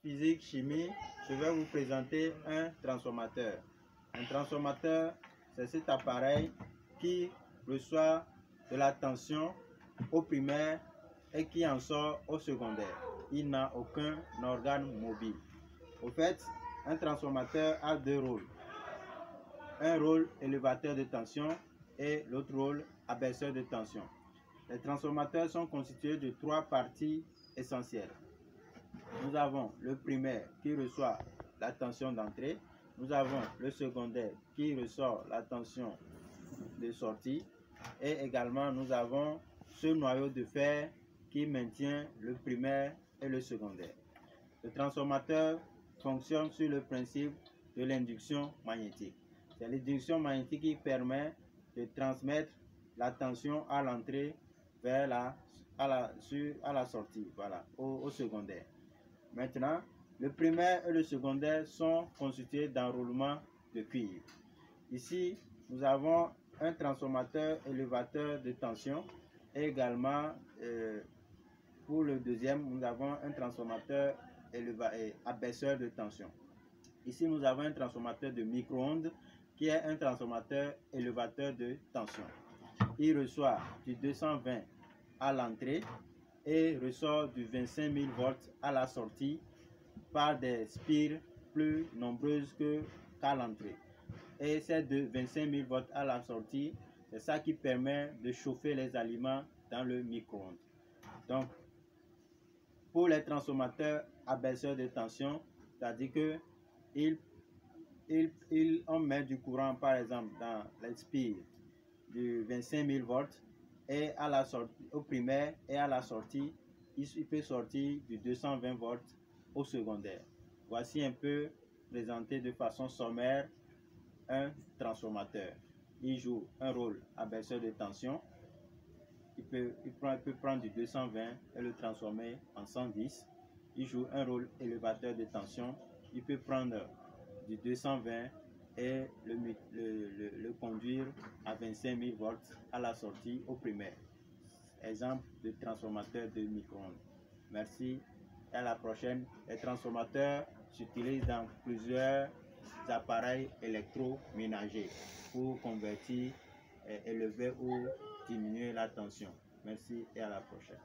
physique, chimie, je vais vous présenter un transformateur. Un transformateur, c'est cet appareil qui reçoit de la tension au primaire et qui en sort au secondaire. Il n'a aucun organe mobile. Au fait, un transformateur a deux rôles. Un rôle élévateur de tension et l'autre rôle abaisseur de tension. Les transformateurs sont constitués de trois parties essentielles. Nous avons le primaire qui reçoit la tension d'entrée. Nous avons le secondaire qui ressort la tension de sortie. Et également, nous avons ce noyau de fer qui maintient le primaire et le secondaire. Le transformateur fonctionne sur le principe de l'induction magnétique. C'est l'induction magnétique qui permet de transmettre la tension à l'entrée vers à la sortie, voilà, au secondaire. Maintenant, le primaire et le secondaire sont constitués d'enroulements de cuivre. Ici, nous avons un transformateur élévateur de tension et également pour le deuxième, nous avons un transformateur abaisseur de tension. Ici, nous avons un transformateur de micro-ondes qui est un transformateur élévateur de tension. Il reçoit du 220 à l'entrée et ressort du 25 000 volts à la sortie par des spires plus nombreuses qu'à l'entrée. Et c'est de 25 000 volts à la sortie, c'est ça qui permet de chauffer les aliments dans le micro-ondes. Donc, pour les transformateurs abaisseurs de tension, c'est-à-dire que on met du courant, par exemple, dans les spires de 25 000 volts et à la sortie, au primaire et à la sortie, il peut sortir du 220 volts au secondaire. Voici un peu présenté de façon sommaire un transformateur. Il joue un rôle abaisseur de tension. Il peut prendre du 220 et le transformer en 110. Il joue un rôle élévateur de tension. Il peut prendre du 220 et le conduire à 25 000 volts à la sortie au primaire. Exemple de transformateur de micro-ondes. Merci et à la prochaine. Les transformateurs s'utilisent dans plusieurs appareils électroménagers pour convertir, élever ou diminuer la tension. Merci et à la prochaine.